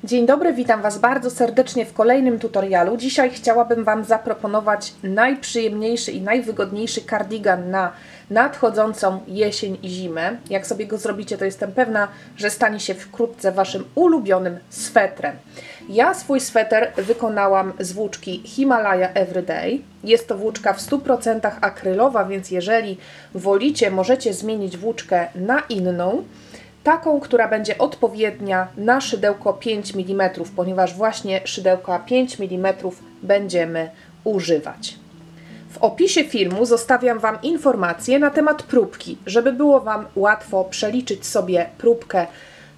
Dzień dobry, witam Was bardzo serdecznie w kolejnym tutorialu. Dzisiaj chciałabym Wam zaproponować najprzyjemniejszy i najwygodniejszy kardigan na nadchodzącą jesień i zimę. Jak sobie go zrobicie, to jestem pewna, że stanie się wkrótce Waszym ulubionym swetrem. Ja swój sweter wykonałam z włóczki Himalaya Everyday. Jest to włóczka w 100% akrylowa, więc jeżeli wolicie, możecie zmienić włóczkę na inną. Taką, która będzie odpowiednia na szydełko 5 mm, ponieważ właśnie szydełka 5 mm będziemy używać. W opisie filmu zostawiam Wam informacje na temat próbki, żeby było Wam łatwo przeliczyć sobie próbkę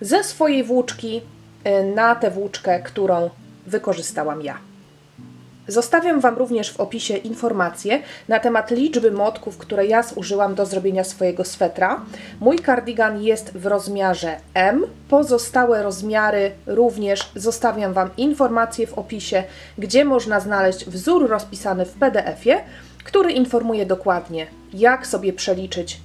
ze swojej włóczki na tę włóczkę, którą wykorzystałam ja. Zostawiam Wam również w opisie informacje na temat liczby motków, które ja zużyłam do zrobienia swojego swetra. Mój kardigan jest w rozmiarze M. Pozostałe rozmiary również zostawiam Wam informacje w opisie, gdzie można znaleźć wzór rozpisany w PDF-ie, który informuje dokładnie, jak sobie przeliczyć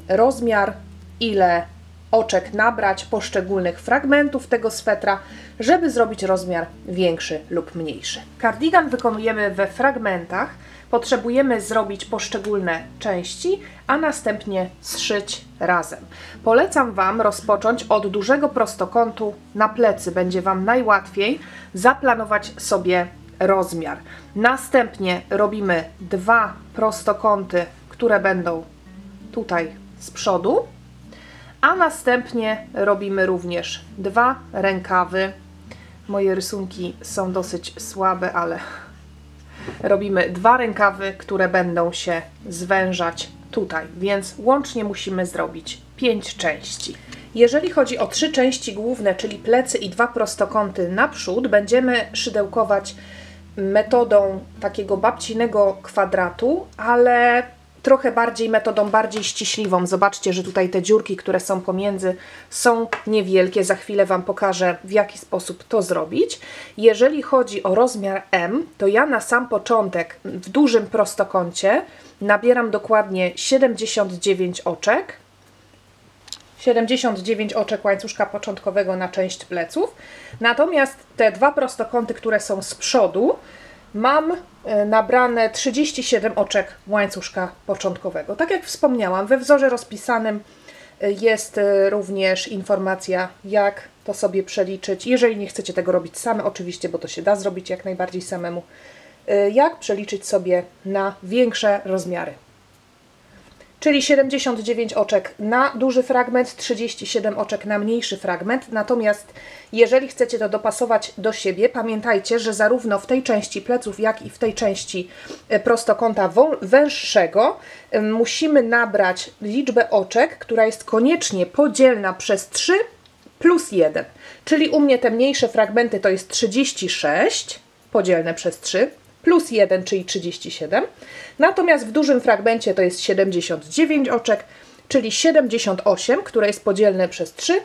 rozmiar, ile oczek nabrać poszczególnych fragmentów tego swetra, żeby zrobić rozmiar większy lub mniejszy. Kardigan wykonujemy we fragmentach. Potrzebujemy zrobić poszczególne części, a następnie zszyć razem. Polecam Wam rozpocząć od dużego prostokątu na plecy. Będzie Wam najłatwiej zaplanować sobie rozmiar. Następnie robimy dwa prostokąty, które będą tutaj z przodu. A następnie robimy również dwa rękawy. Moje rysunki są dosyć słabe, ale robimy dwa rękawy, które będą się zwężać tutaj, więc łącznie musimy zrobić 5 części. Jeżeli chodzi o 3 części główne, czyli plecy i dwa prostokąty naprzód, będziemy szydełkować metodą takiego babcinego kwadratu, ale trochę bardziej metodą bardziej ściśliwą. Zobaczcie, że tutaj te dziurki, które są pomiędzy, są niewielkie. Za chwilę Wam pokażę, w jaki sposób to zrobić. Jeżeli chodzi o rozmiar M, to ja na sam początek w dużym prostokącie nabieram dokładnie 79 oczek. 79 oczek łańcuszka początkowego na część pleców. Natomiast te dwa prostokąty, które są z przodu, mam nabrane 37 oczek łańcuszka początkowego. Tak jak wspomniałam, we wzorze rozpisanym jest również informacja, jak to sobie przeliczyć. Jeżeli nie chcecie tego robić same, oczywiście, bo to się da zrobić jak najbardziej samemu, jak przeliczyć sobie na większe rozmiary. Czyli 79 oczek na duży fragment, 37 oczek na mniejszy fragment. Natomiast jeżeli chcecie to dopasować do siebie, pamiętajcie, że zarówno w tej części pleców, jak i w tej części prostokąta węższego musimy nabrać liczbę oczek, która jest koniecznie podzielna przez 3 plus 1. Czyli u mnie te mniejsze fragmenty to jest 36 podzielne przez 3. Plus 1, czyli 37. Natomiast w dużym fragmencie to jest 79 oczek, czyli 78, które jest podzielne przez 3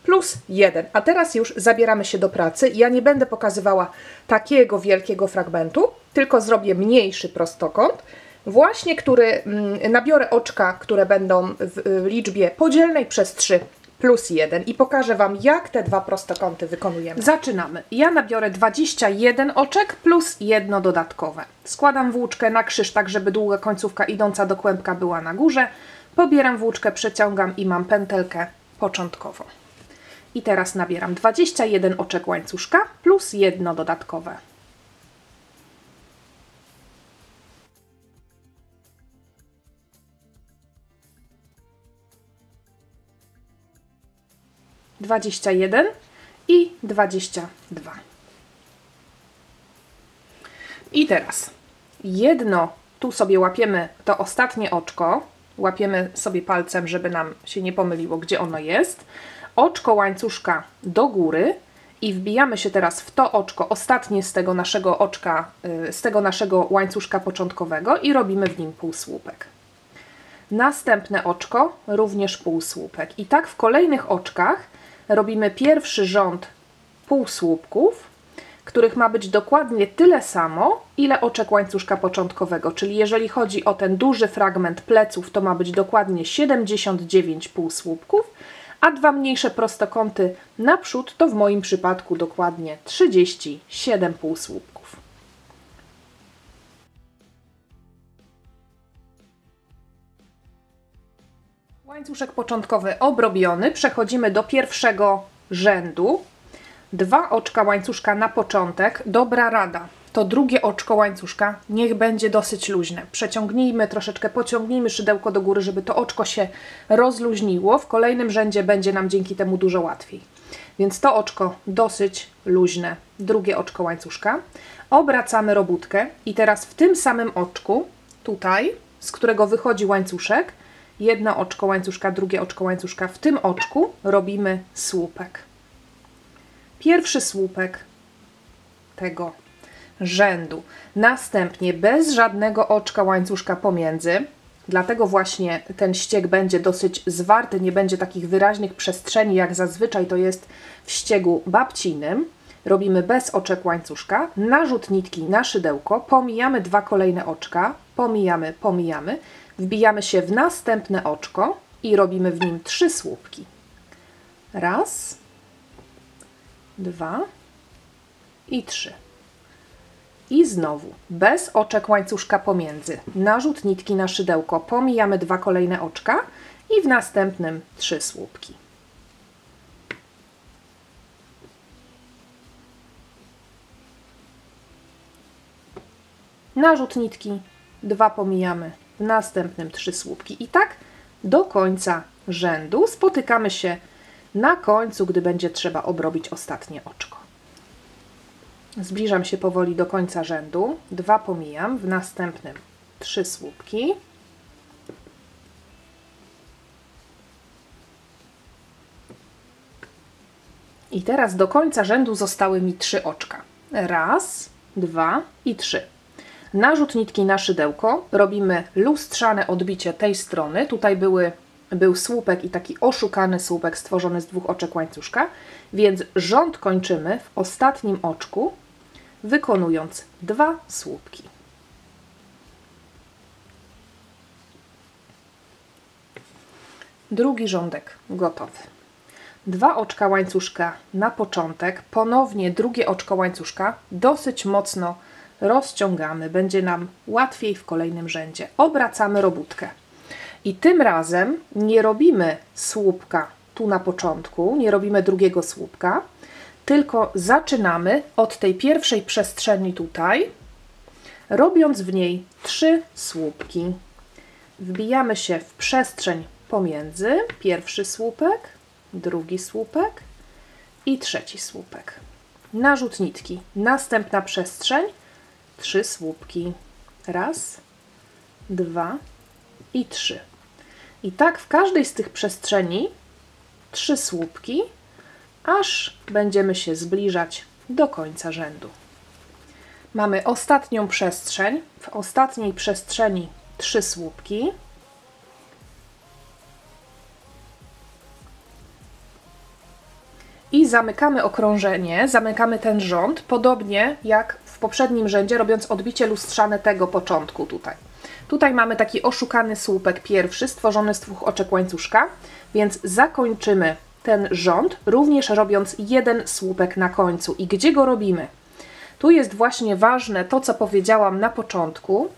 plus 1. A teraz już zabieramy się do pracy. Ja nie będę pokazywała takiego wielkiego fragmentu, tylko zrobię mniejszy prostokąt, właśnie który nabiorę oczka, które będą w liczbie podzielnej przez 3 plus 1 i pokażę Wam, jak te dwa prostokąty wykonujemy. Zaczynamy. Ja nabiorę 21 oczek plus jedno dodatkowe. Składam włóczkę na krzyż, tak żeby długa końcówka idąca do kłębka była na górze. Pobieram włóczkę, przeciągam i mam pętelkę początkową. I teraz nabieram 21 oczek łańcuszka plus jedno dodatkowe. - 21 i 22. I teraz jedno, tu sobie łapiemy to ostatnie oczko, łapiemy sobie palcem, żeby nam się nie pomyliło, gdzie ono jest, oczko łańcuszka do góry i wbijamy się teraz w to oczko, ostatnie z tego naszego oczka, z tego naszego łańcuszka początkowego i robimy w nim półsłupek. Następne oczko, również półsłupek. I tak w kolejnych oczkach robimy pierwszy rząd półsłupków, których ma być dokładnie tyle samo, ile oczek łańcuszka początkowego. Czyli jeżeli chodzi o ten duży fragment pleców, to ma być dokładnie 79 półsłupków, a dwa mniejsze prostokąty naprzód to w moim przypadku dokładnie 37 półsłupków. Łańcuszek początkowy obrobiony, przechodzimy do pierwszego rzędu. 2 oczka łańcuszka na początek. Dobra rada, to drugie oczko łańcuszka niech będzie dosyć luźne. Przeciągnijmy troszeczkę, pociągnijmy szydełko do góry, żeby to oczko się rozluźniło. W kolejnym rzędzie będzie nam dzięki temu dużo łatwiej. Więc to oczko dosyć luźne, drugie oczko łańcuszka. Obracamy robótkę i teraz w tym samym oczku, tutaj, z którego wychodzi łańcuszek, jedno oczko łańcuszka, drugie oczko łańcuszka, w tym oczku robimy słupek. Pierwszy słupek tego rzędu. Następnie bez żadnego oczka łańcuszka pomiędzy, dlatego właśnie ten ścieg będzie dosyć zwarty, nie będzie takich wyraźnych przestrzeni, jak zazwyczaj to jest w ściegu babcinym. Robimy bez oczek łańcuszka, narzut nitki na szydełko, pomijamy 2 kolejne oczka, pomijamy, wbijamy się w następne oczko i robimy w nim 3 słupki. Raz, 2 i 3. I znowu bez oczek łańcuszka pomiędzy, narzut nitki na szydełko, pomijamy 2 kolejne oczka i w następnym 3 słupki. Narzut nitki, 2 pomijamy, w następnym 3 słupki. I tak do końca rzędu. Spotykamy się na końcu, gdy będzie trzeba obrobić ostatnie oczko. Zbliżam się powoli do końca rzędu. 2 pomijam, w następnym 3 słupki. I teraz do końca rzędu zostały mi 3 oczka. Raz, 2 i 3. Narzut nitki na szydełko. Robimy lustrzane odbicie tej strony. Tutaj był słupek i taki oszukany słupek stworzony z 2 oczek łańcuszka, więc rząd kończymy w ostatnim oczku, wykonując 2 słupki. Drugi rządek gotowy. 2 oczka łańcuszka na początek, ponownie drugie oczko łańcuszka, dosyć mocno rozciągamy, będzie nam łatwiej w kolejnym rzędzie. Obracamy robótkę. I tym razem nie robimy słupka tu na początku, nie robimy drugiego słupka, tylko zaczynamy od tej pierwszej przestrzeni tutaj, robiąc w niej 3 słupki. Wbijamy się w przestrzeń pomiędzy, pierwszy słupek, drugi słupek i trzeci słupek. Narzut nitki, następna przestrzeń, 3 słupki. Raz, 2 i 3. I tak w każdej z tych przestrzeni 3 słupki, aż będziemy się zbliżać do końca rzędu. Mamy ostatnią przestrzeń. W ostatniej przestrzeni 3 słupki. I zamykamy okrążenie, zamykamy ten rząd, podobnie jak w poprzednim rzędzie, robiąc odbicie lustrzane tego początku tutaj. Tutaj mamy taki oszukany słupek pierwszy, stworzony z 2 oczek łańcuszka, więc zakończymy ten rząd, również robiąc 1 słupek na końcu. I gdzie go robimy? Tu jest właśnie ważne to, co powiedziałam na początku,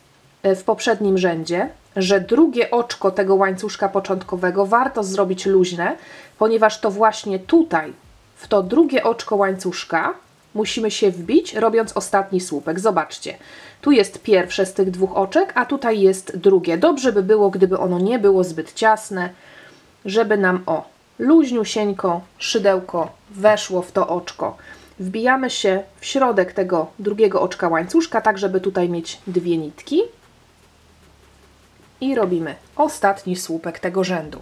w poprzednim rzędzie, że drugie oczko tego łańcuszka początkowego warto zrobić luźne, ponieważ to właśnie tutaj, w to drugie oczko łańcuszka, musimy się wbić, robiąc ostatni słupek. Zobaczcie, tu jest pierwsze z tych 2 oczek, a tutaj jest drugie. Dobrze by było, gdyby ono nie było zbyt ciasne, żeby nam luźniusieńko szydełko weszło w to oczko. Wbijamy się w środek tego drugiego oczka łańcuszka, tak żeby tutaj mieć 2 nitki. I robimy ostatni słupek tego rzędu.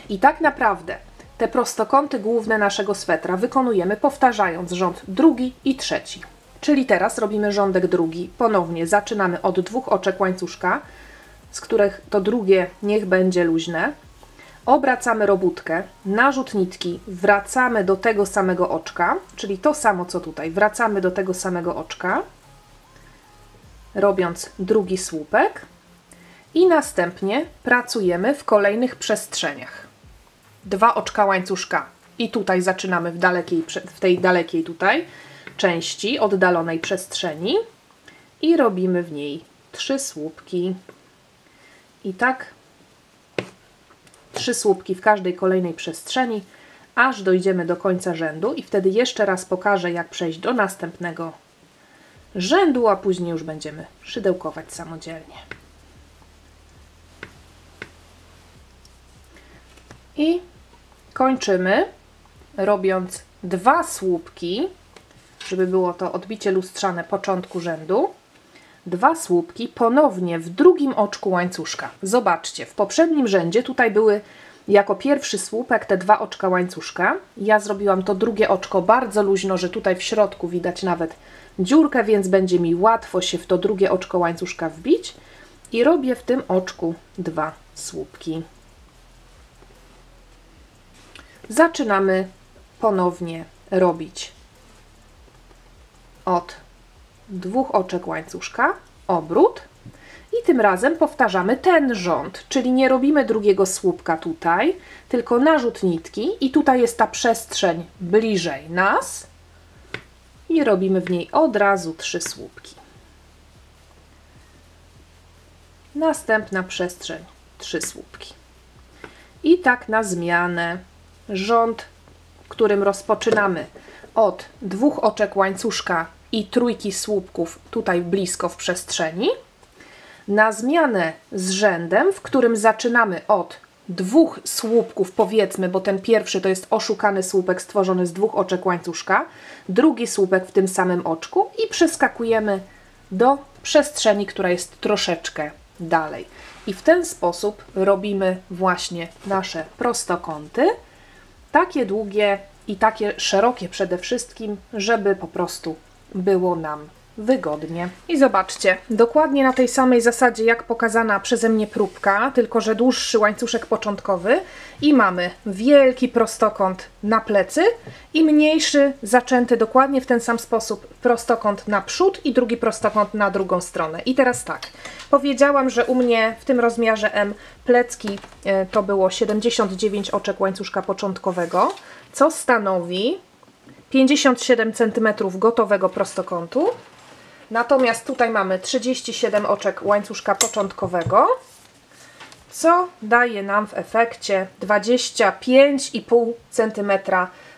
I tak naprawdę te prostokąty główne naszego swetra wykonujemy powtarzając rząd drugi i trzeci. Czyli teraz robimy rządek drugi. Ponownie zaczynamy od 2 oczek łańcuszka, z których to drugie niech będzie luźne. Obracamy robótkę, narzut nitki, wracamy do tego samego oczka, czyli to samo co tutaj, wracamy do tego samego oczka, robiąc drugi słupek i następnie pracujemy w kolejnych przestrzeniach. 2 oczka łańcuszka i tutaj zaczynamy w tej dalekiej tutaj części, oddalonej przestrzeni i robimy w niej 3 słupki. I tak 3 słupki w każdej kolejnej przestrzeni, aż dojdziemy do końca rzędu i wtedy jeszcze raz pokażę, jak przejść do następnego rzędu, a później już będziemy szydełkować samodzielnie. I kończymy robiąc 2 słupki, żeby było to odbicie lustrzane początku rzędu. 2 słupki ponownie w drugim oczku łańcuszka. Zobaczcie, w poprzednim rzędzie tutaj były jako pierwszy słupek te 2 oczka łańcuszka. Ja zrobiłam to drugie oczko bardzo luźno, że tutaj w środku widać nawet dziurkę, więc będzie mi łatwo się w to drugie oczko łańcuszka wbić. I robię w tym oczku 2 słupki. Zaczynamy ponownie robić od 2 oczek łańcuszka obrót i tym razem powtarzamy ten rząd, czyli nie robimy drugiego słupka tutaj, tylko narzut nitki i tutaj jest ta przestrzeń bliżej nas i robimy w niej od razu 3 słupki. Następna przestrzeń 3 słupki. I tak na zmianę rząd, którym rozpoczynamy od 2 oczek łańcuszka i trójki słupków tutaj blisko w przestrzeni, na zmianę z rzędem, w którym zaczynamy od 2 słupków, powiedzmy, bo ten pierwszy to jest oszukany słupek stworzony z 2 oczek łańcuszka, drugi słupek w tym samym oczku i przeskakujemy do przestrzeni, która jest troszeczkę dalej. I w ten sposób robimy właśnie nasze prostokąty, takie długie i takie szerokie przede wszystkim, żeby po prostu było nam wygodnie. I zobaczcie, dokładnie na tej samej zasadzie jak pokazana przeze mnie próbka, tylko że dłuższy łańcuszek początkowy i mamy wielki prostokąt na plecy i mniejszy, zaczęty dokładnie w ten sam sposób prostokąt na przód i drugi prostokąt na drugą stronę. I teraz tak, powiedziałam, że u mnie w tym rozmiarze M plecki to było 79 oczek łańcuszka początkowego, co stanowi 57 cm gotowego prostokątu. Natomiast tutaj mamy 37 oczek łańcuszka początkowego, co daje nam w efekcie 25,5 cm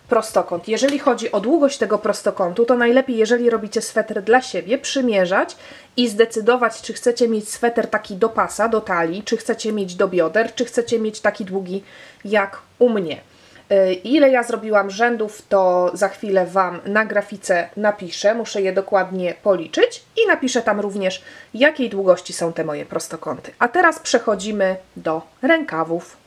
prostokąt. Jeżeli chodzi o długość tego prostokątu, to najlepiej, jeżeli robicie sweter dla siebie, przymierzać i zdecydować, czy chcecie mieć sweter taki do pasa, do talii, czy chcecie mieć do bioder, czy chcecie mieć taki długi jak u mnie. Ile ja zrobiłam rzędów, to za chwilę Wam na grafice napiszę, muszę je dokładnie policzyć i napiszę tam również, jakiej długości są te moje prostokąty. A teraz przechodzimy do rękawów.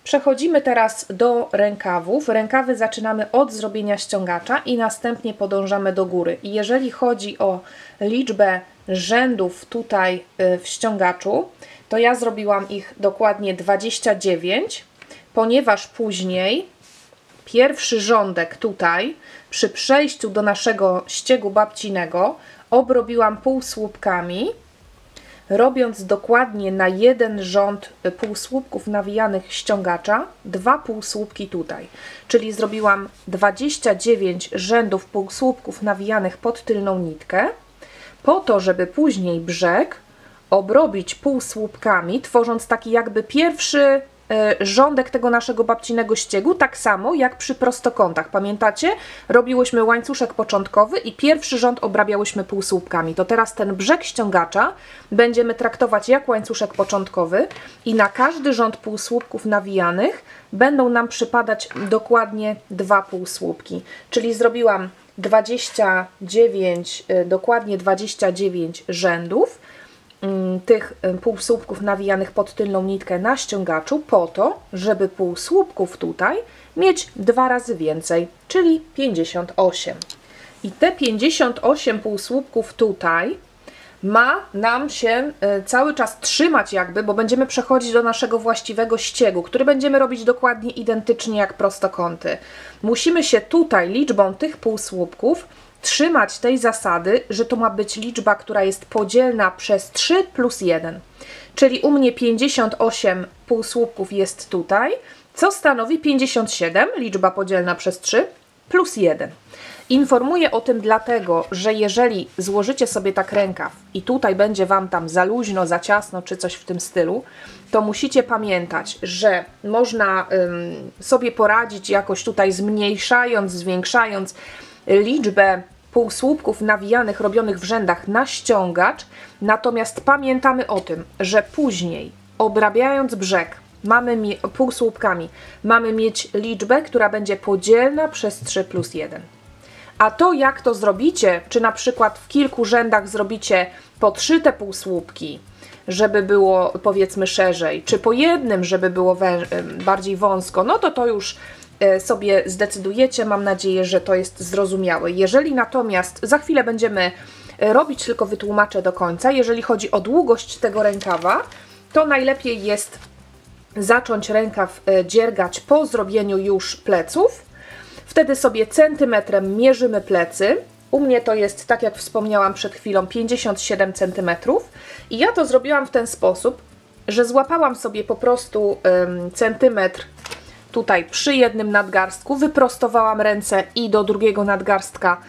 Przechodzimy teraz do rękawów. Rękawy zaczynamy od zrobienia ściągacza i następnie podążamy do góry. I jeżeli chodzi o liczbę rzędów tutaj w ściągaczu, to ja zrobiłam ich dokładnie 29, ponieważ później pierwszy rządek tutaj przy przejściu do naszego ściegu babcinego obrobiłam półsłupkami, robiąc dokładnie na jeden rząd półsłupków nawijanych ściągacza 2 półsłupki tutaj. Czyli zrobiłam 29 rzędów półsłupków nawijanych pod tylną nitkę, po to, żeby później brzeg obrobić półsłupkami, tworząc taki jakby pierwszy rządek tego naszego babcinego ściegu, tak samo jak przy prostokątach. Pamiętacie? Robiłyśmy łańcuszek początkowy i pierwszy rząd obrabiałyśmy półsłupkami. To teraz ten brzeg ściągacza będziemy traktować jak łańcuszek początkowy i na każdy rząd półsłupków nawijanych będą nam przypadać dokładnie 2 półsłupki. Czyli zrobiłam 29, dokładnie 29 rzędów tych półsłupków nawijanych pod tylną nitkę na ściągaczu po to, żeby półsłupków tutaj mieć 2 razy więcej, czyli 58. I te 58 półsłupków tutaj ma nam się cały czas trzymać jakby, bo będziemy przechodzić do naszego właściwego ściegu, który będziemy robić dokładnie identycznie jak prostokąty. Musimy się tutaj liczbą tych półsłupków trzymać tej zasady, że to ma być liczba, która jest podzielna przez 3 plus 1. czyli u mnie 58 półsłupków jest tutaj, co stanowi 57, liczba podzielna przez 3, plus 1. Informuję o tym dlatego, że jeżeli złożycie sobie tak rękaw i tutaj będzie Wam tam za luźno, za ciasno czy coś w tym stylu, to musicie pamiętać, że można sobie poradzić jakoś tutaj zmniejszając, zwiększając liczbę półsłupków nawijanych robionych w rzędach na ściągacz, natomiast pamiętamy o tym, że później obrabiając brzeg półsłupkami mamy mieć liczbę, która będzie podzielna przez 3 plus 1. A to jak to zrobicie, czy na przykład w kilku rzędach zrobicie po 3 te półsłupki, żeby było powiedzmy szerzej, czy po jednym, żeby było bardziej wąsko, no to już sobie zdecydujecie. Mam nadzieję, że to jest zrozumiałe. Jeżeli natomiast za chwilę będziemy robić, tylko wytłumaczę do końca, jeżeli chodzi o długość tego rękawa, to najlepiej jest zacząć rękaw dziergać po zrobieniu już pleców. Wtedy sobie centymetrem mierzymy plecy. U mnie to jest, tak jak wspomniałam przed chwilą, 57 cm. I ja to zrobiłam w ten sposób, że złapałam sobie po prostu centymetr tutaj przy jednym nadgarstku, wyprostowałam ręce i do drugiego nadgarstka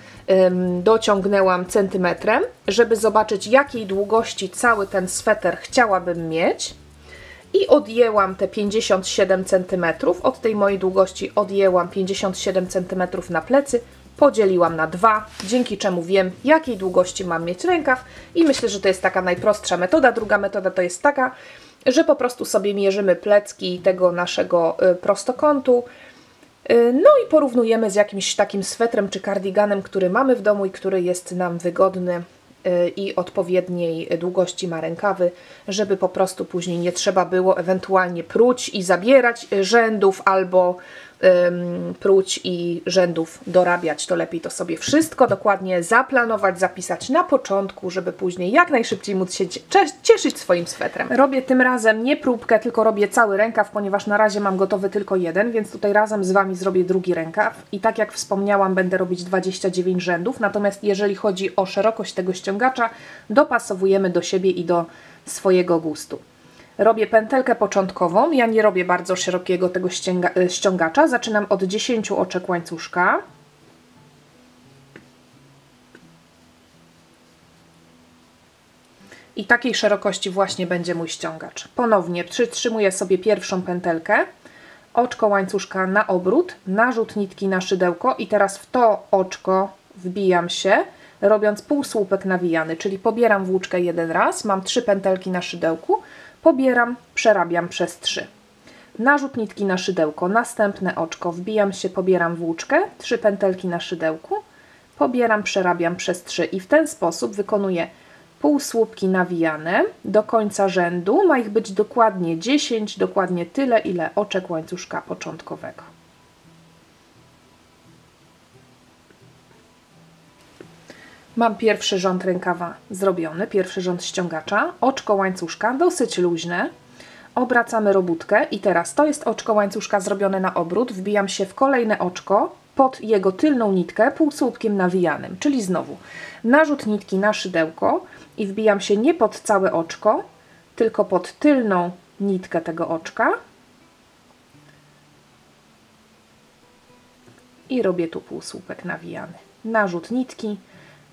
dociągnęłam centymetrem, żeby zobaczyć, jakiej długości cały ten sweter chciałabym mieć. I odjęłam te 57 cm, od tej mojej długości odjęłam 57 cm na plecy, podzieliłam na 2, dzięki czemu wiem, jakiej długości mam mieć rękaw i myślę, że to jest taka najprostsza metoda. Druga metoda to jest taka, że po prostu sobie mierzymy plecki tego naszego prostokątu, no i porównujemy z jakimś takim swetrem czy kardiganem, który mamy w domu i który jest nam wygodny i odpowiedniej długości ma rękawy, żeby po prostu później nie trzeba było ewentualnie pruć i zabierać rzędów albo pruć i rzędów dorabiać. To lepiej to sobie wszystko dokładnie zaplanować, zapisać na początku, żeby później jak najszybciej móc się cieszyć swoim swetrem. Robię tym razem nie próbkę, tylko robię cały rękaw, ponieważ na razie mam gotowy tylko jeden, więc tutaj razem z Wami zrobię drugi rękaw i tak jak wspomniałam, będę robić 29 rzędów, natomiast jeżeli chodzi o szerokość tego ściągacza, dopasowujemy do siebie i do swojego gustu. Robię pętelkę początkową, ja nie robię bardzo szerokiego tego ściągacza, zaczynam od 10 oczek łańcuszka. I takiej szerokości właśnie będzie mój ściągacz. Ponownie przytrzymuję sobie pierwszą pętelkę, oczko łańcuszka na obrót, narzut nitki na szydełko i teraz w to oczko wbijam się, robiąc półsłupek nawijany, czyli pobieram włóczkę jeden raz, mam 3 pętelki na szydełku, pobieram, przerabiam przez 3. Narzut nitki na szydełko, następne oczko, wbijam się, pobieram włóczkę, 3 pętelki na szydełku, pobieram, przerabiam przez 3 i w ten sposób wykonuję półsłupki nawijane do końca rzędu. Ma ich być dokładnie 10, dokładnie tyle, ile oczek łańcuszka początkowego. Mam pierwszy rząd rękawa zrobiony, pierwszy rząd ściągacza, oczko łańcuszka dosyć luźne, obracamy robótkę i teraz to jest oczko łańcuszka zrobione na obrót, wbijam się w kolejne oczko pod jego tylną nitkę półsłupkiem nawijanym, czyli znowu narzut nitki na szydełko i wbijam się nie pod całe oczko, tylko pod tylną nitkę tego oczka i robię tu półsłupek nawijany. Narzut nitki,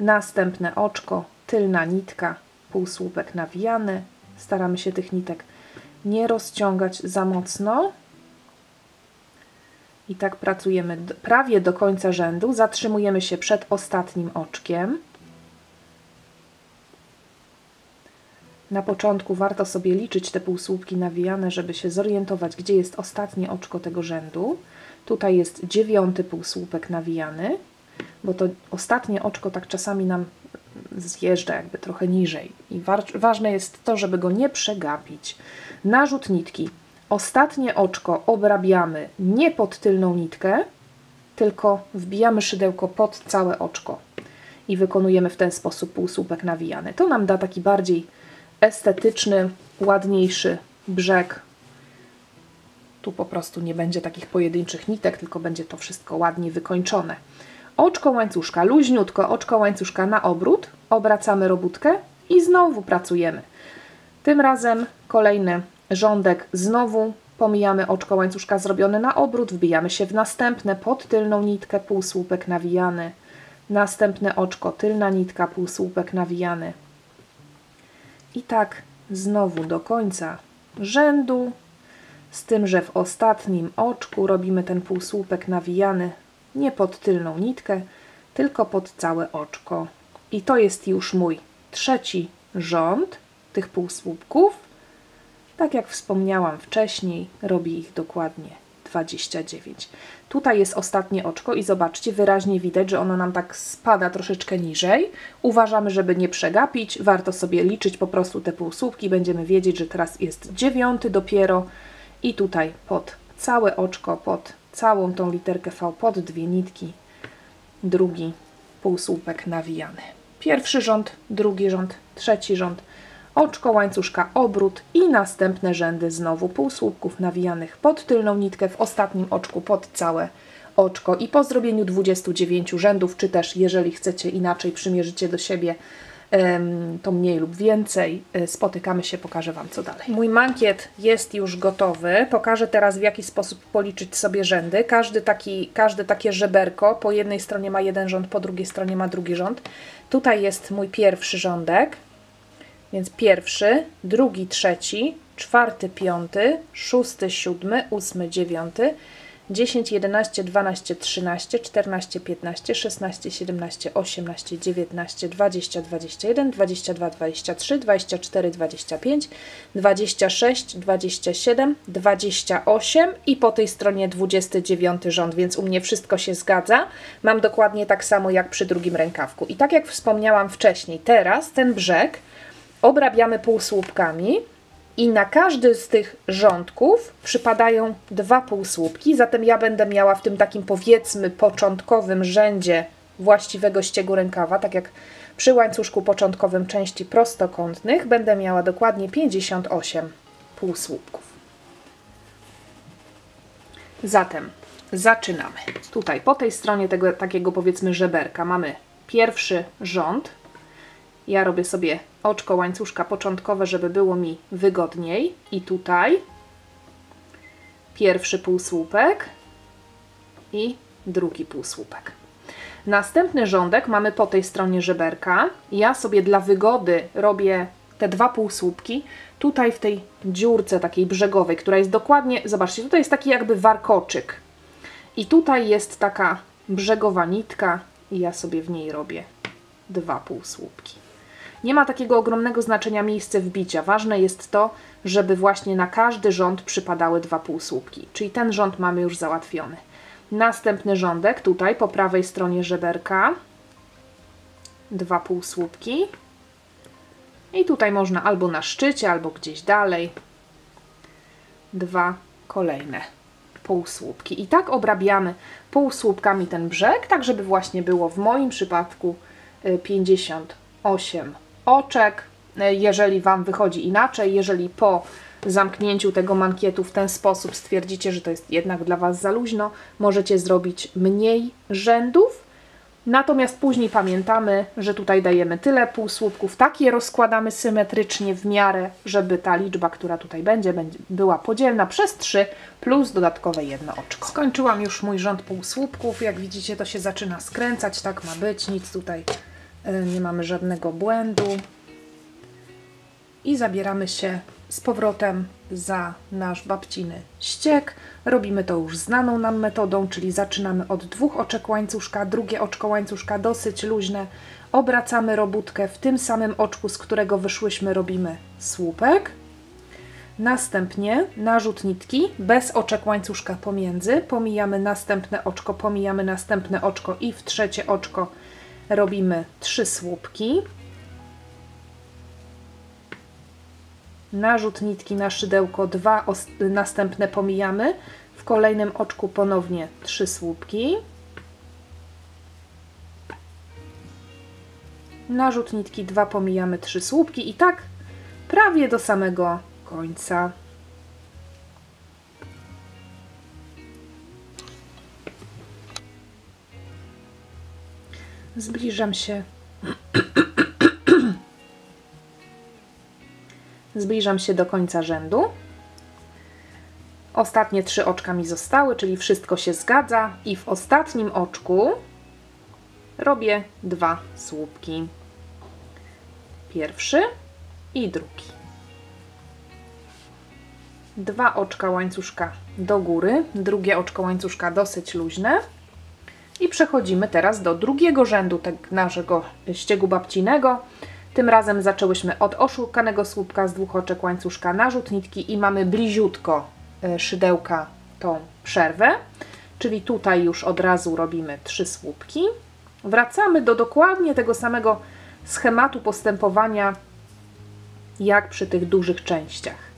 następne oczko, tylna nitka, półsłupek nawijany. Staramy się tych nitek nie rozciągać za mocno. I tak pracujemy prawie do końca rzędu. Zatrzymujemy się przed ostatnim oczkiem. Na początku warto sobie liczyć te półsłupki nawijane, żeby się zorientować, gdzie jest ostatnie oczko tego rzędu. Tutaj jest 9. półsłupek nawijany, bo to ostatnie oczko tak czasami nam zjeżdża jakby trochę niżej. I ważne jest to, żeby go nie przegapić. Narzut nitki. Ostatnie oczko obrabiamy nie pod tylną nitkę, tylko wbijamy szydełko pod całe oczko i wykonujemy w ten sposób półsłupek nawijany. To nam da taki bardziej estetyczny, ładniejszy brzeg. Tu po prostu nie będzie takich pojedynczych nitek, tylko będzie to wszystko ładnie wykończone. Oczko łańcuszka, luźniutko, oczko łańcuszka na obrót, obracamy robótkę i znowu pracujemy. Tym razem kolejny rządek, znowu pomijamy oczko łańcuszka zrobione na obrót, wbijamy się w następne, pod tylną nitkę, półsłupek nawijany, następne oczko, tylna nitka, półsłupek nawijany. I tak znowu do końca rzędu, z tym, że w ostatnim oczku robimy ten półsłupek nawijany nie pod tylną nitkę, tylko pod całe oczko. I to jest już mój trzeci rząd tych półsłupków. Tak jak wspomniałam wcześniej, robię ich dokładnie 29. Tutaj jest ostatnie oczko i zobaczcie, wyraźnie widać, że ono nam tak spada troszeczkę niżej. Uważamy, żeby nie przegapić. Warto sobie liczyć po prostu te półsłupki. Będziemy wiedzieć, że teraz jest 9 dopiero i tutaj pod całe oczko, pod całą tą literkę V, pod dwie nitki, drugi półsłupek nawijany. Pierwszy rząd, drugi rząd, trzeci rząd, oczko łańcuszka, obrót i następne rzędy znowu półsłupków nawijanych pod tylną nitkę, w ostatnim oczku pod całe oczko. I po zrobieniu 29 rzędów, czy też jeżeli chcecie inaczej, przymierzycie do siebie to mniej lub więcej, spotykamy się, pokażę Wam co dalej. Mój mankiet jest już gotowy. Pokażę teraz, w jaki sposób policzyć sobie rzędy. Każde takie żeberko po jednej stronie ma jeden rząd, po drugiej stronie ma drugi rząd. Tutaj jest mój pierwszy rządek, więc pierwszy, drugi, trzeci, czwarty, piąty, szósty, siódmy, ósmy, dziewiąty, 10, 11, 12, 13, 14, 15, 16, 17, 18, 19, 20, 21, 22, 23, 24, 25, 26, 27, 28 i po tej stronie 29 rząd, więc u mnie wszystko się zgadza. Mam dokładnie tak samo jak przy drugim rękawku. I tak jak wspomniałam wcześniej, teraz ten brzeg obrabiamy półsłupkami. I na każdy z tych rządków przypadają dwa półsłupki, zatem ja będę miała w tym takim, powiedzmy, początkowym rzędzie właściwego ściegu rękawa, tak jak przy łańcuszku początkowym części prostokątnych, będę miała dokładnie 58 półsłupków. Zatem zaczynamy. Tutaj po tej stronie tego takiego, powiedzmy, żeberka mamy pierwszy rząd. Ja robię sobie oczko łańcuszka początkowe, żeby było mi wygodniej. I tutaj pierwszy półsłupek i drugi półsłupek. Następny rządek mamy po tej stronie żeberka. Ja sobie dla wygody robię te dwa półsłupki tutaj w tej dziurce takiej brzegowej, która jest dokładnie, zobaczcie, tutaj jest taki jakby warkoczyk. I tutaj jest taka brzegowa nitka i ja sobie w niej robię dwa półsłupki. Nie ma takiego ogromnego znaczenia miejsce wbicia. Ważne jest to, żeby właśnie na każdy rząd przypadały dwa półsłupki. Czyli ten rząd mamy już załatwiony. Następny rządek tutaj po prawej stronie żeberka. Dwa półsłupki. I tutaj można albo na szczycie, albo gdzieś dalej. Dwa kolejne półsłupki. I tak obrabiamy półsłupkami ten brzeg, tak żeby właśnie było w moim przypadku 58 oczek. Jeżeli Wam wychodzi inaczej, jeżeli po zamknięciu tego mankietu w ten sposób stwierdzicie, że to jest jednak dla Was za luźno, możecie zrobić mniej rzędów. Natomiast później pamiętamy, że tutaj dajemy tyle półsłupków, tak je rozkładamy symetrycznie w miarę, żeby ta liczba, która tutaj będzie była podzielna przez 3 plus dodatkowe jedno oczko. Skończyłam już mój rząd półsłupków. Jak widzicie, to się zaczyna skręcać, tak ma być, nic tutaj nie mamy żadnego błędu. I zabieramy się z powrotem za nasz babciny ścieg. Robimy to już znaną nam metodą, czyli zaczynamy od dwóch oczek łańcuszka, drugie oczko łańcuszka dosyć luźne, obracamy robótkę w tym samym oczku, z którego wyszłyśmy, robimy słupek. Następnie narzut nitki bez oczek łańcuszka pomiędzy, pomijamy następne oczko i w trzecie oczko robimy 3 słupki. Narzut nitki na szydełko, 2 następne pomijamy, w kolejnym oczku ponownie 3 słupki. Narzut nitki, 2 pomijamy, 3 słupki i tak prawie do samego końca. Zbliżam się Zbliżam się do końca rzędu. Ostatnie 3 oczka mi zostały, czyli wszystko się zgadza i w ostatnim oczku robię 2 słupki. Pierwszy i drugi. 2 oczka łańcuszka do góry, drugie oczko łańcuszka dosyć luźne. I przechodzimy teraz do drugiego rzędu tego naszego ściegu babcinego. Tym razem zaczęłyśmy od oszukanego słupka z 2 oczek łańcuszka, narzut nitki i mamy bliziutko szydełka tą przerwę, czyli tutaj już od razu robimy 3 słupki. Wracamy do dokładnie tego samego schematu postępowania jak przy tych dużych częściach.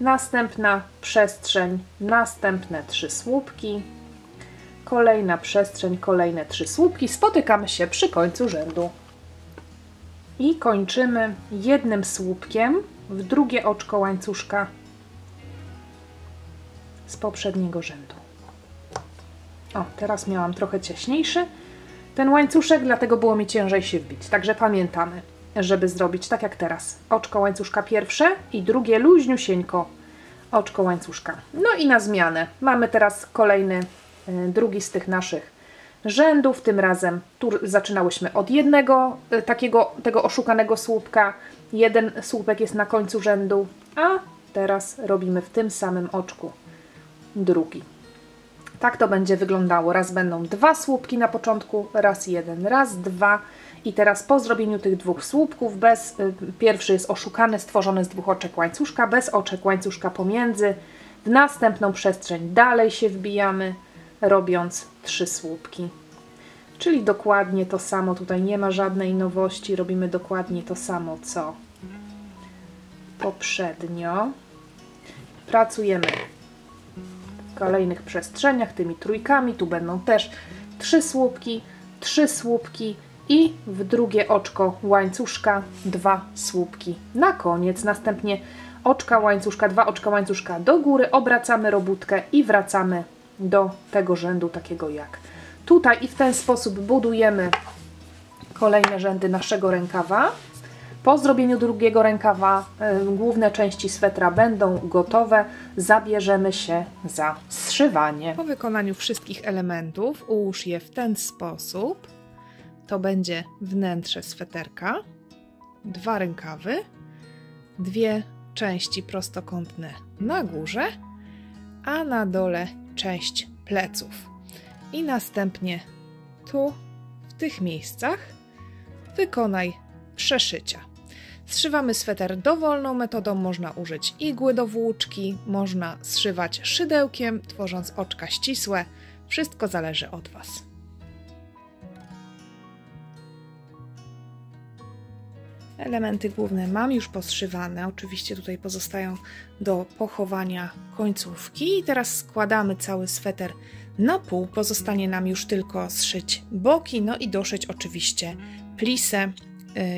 Następna przestrzeń, następne 3 słupki, kolejna przestrzeń, kolejne 3 słupki. Spotykamy się przy końcu rzędu i kończymy jednym słupkiem w drugie oczko łańcuszka z poprzedniego rzędu. O, teraz miałam trochę ciaśniejszy ten łańcuszek, dlatego było mi ciężej się wbić. Także pamiętamy, żeby zrobić tak jak teraz. Oczko łańcuszka pierwsze i drugie luźniusieńko oczko łańcuszka. No i na zmianę mamy teraz kolejny, drugi z tych naszych rzędów. Tym razem tu zaczynałyśmy od jednego tego oszukanego słupka. Jeden słupek jest na końcu rzędu, a teraz robimy w tym samym oczku drugi. Tak to będzie wyglądało. Raz będą 2 słupki na początku, raz jeden, raz 2 i teraz po zrobieniu tych 2 słupków, pierwszy jest oszukany, stworzony z 2 oczek łańcuszka, bez oczek łańcuszka pomiędzy, w następną przestrzeń dalej się wbijamy, robiąc 3 słupki. Czyli dokładnie to samo, tutaj nie ma żadnej nowości, robimy dokładnie to samo co poprzednio. Pracujemy w kolejnych przestrzeniach tymi trójkami, tu będą też 3 słupki i w drugie oczko łańcuszka 2 słupki na koniec. Następnie oczka łańcuszka, 2 oczka łańcuszka do góry, obracamy robótkę i wracamy do tego rzędu takiego jak tutaj i w ten sposób budujemy kolejne rzędy naszego rękawa. Po zrobieniu drugiego rękawa główne części swetra będą gotowe. Zabierzemy się za zszywanie. Po wykonaniu wszystkich elementów ułóż je w ten sposób. To będzie wnętrze sweterka, 2 rękawy, 2 części prostokątne na górze, a na dole część pleców. I następnie tu, w tych miejscach, wykonaj przeszycia. Zszywamy sweter dowolną metodą, można użyć igły do włóczki, można zszywać szydełkiem, tworząc oczka ścisłe. Wszystko zależy od Was. Elementy główne mam już poszywane, oczywiście tutaj pozostają do pochowania końcówki. I teraz składamy cały sweter na pół, pozostanie nam już tylko zszyć boki, no i doszyć oczywiście plisę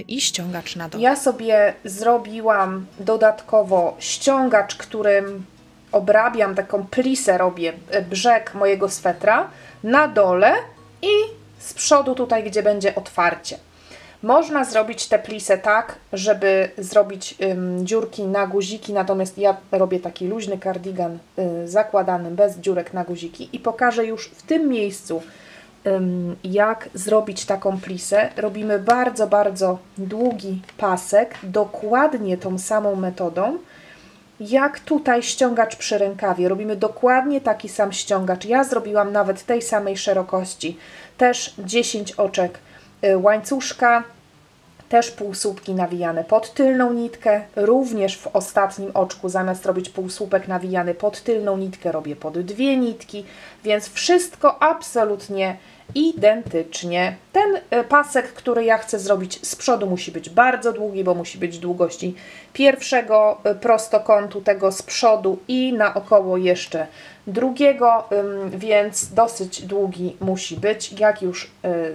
i ściągacz na dole. Ja sobie zrobiłam dodatkowo ściągacz, którym obrabiam, taką plisę robię, brzeg mojego swetra na dole i z przodu tutaj, gdzie będzie otwarcie. Można zrobić tę plisę tak, żeby zrobić dziurki na guziki, natomiast ja robię taki luźny kardigan zakładany bez dziurek na guziki i pokażę już w tym miejscu, jak zrobić taką plisę. Robimy bardzo, bardzo długi pasek, dokładnie tą samą metodą, jak tutaj ściągacz przy rękawie. Robimy dokładnie taki sam ściągacz. Ja zrobiłam nawet tej samej szerokości. Też 10 oczek łańcuszka, też półsłupki nawijane pod tylną nitkę. Również w ostatnim oczku zamiast robić półsłupek nawijany pod tylną nitkę, robię pod 2 nitki, więc wszystko absolutnie identycznie. Ten pasek, który ja chcę zrobić z przodu, musi być bardzo długi, bo musi być długości pierwszego prostokątu, tego z przodu i naokoło jeszcze drugiego, więc dosyć długi musi być. Jak już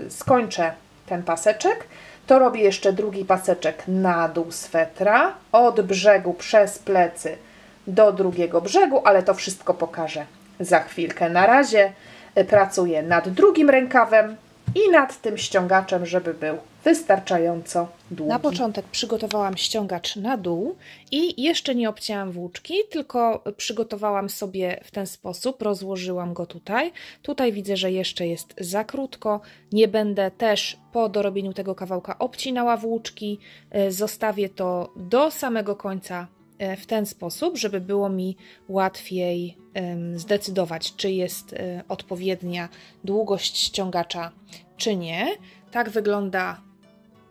skończę ten paseczek, to robię jeszcze drugi paseczek na dół swetra, od brzegu przez plecy do drugiego brzegu, ale to wszystko pokażę za chwilkę. Na razie pracuję nad drugim rękawem i nad tym ściągaczem, żeby był wystarczająco długi. Na początek przygotowałam ściągacz na dół i jeszcze nie obcięłam włóczki, tylko przygotowałam sobie w ten sposób, rozłożyłam go tutaj. Tutaj widzę, że jeszcze jest za krótko. Nie będę też po dorobieniu tego kawałka obcinała włóczki. Zostawię to do samego końca w ten sposób, żeby było mi łatwiej zdecydować, czy jest odpowiednia długość ściągacza, czy nie. Tak wygląda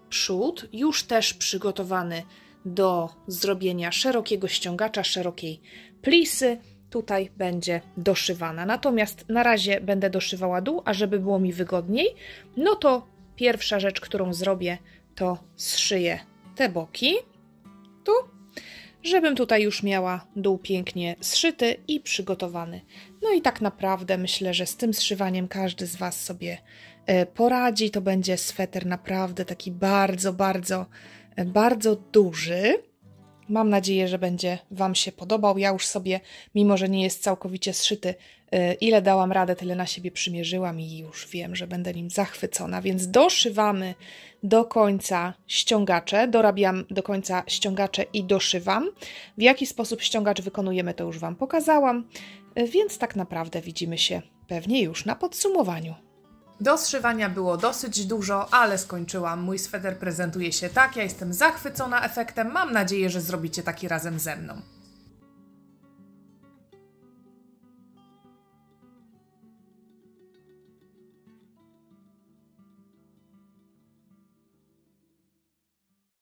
przód, już też przygotowany do zrobienia szerokiego ściągacza, szerokiej plisy. Tutaj będzie doszywana. Natomiast na razie będę doszywała dół, a żeby było mi wygodniej, no to pierwsza rzecz, którą zrobię, to zszyję te boki. Tu. Żebym tutaj już miała dół pięknie zszyty i przygotowany. No i tak naprawdę myślę, że z tym zszywaniem każdy z Was sobie poradzi. To będzie sweter naprawdę taki bardzo, bardzo, bardzo duży. Mam nadzieję, że będzie Wam się podobał. Ja już sobie, mimo że nie jest całkowicie zszyty, ile dałam radę, tyle na siebie przymierzyłam i już wiem, że będę nim zachwycona. Więc doszywamy do końca ściągacze, dorabiam do końca ściągacze i doszywam. W jaki sposób ściągacz wykonujemy, to już Wam pokazałam, więc tak naprawdę widzimy się pewnie już na podsumowaniu. Do zszywania było dosyć dużo, ale skończyłam. Mój sweter prezentuje się tak, ja jestem zachwycona efektem. Mam nadzieję, że zrobicie taki razem ze mną.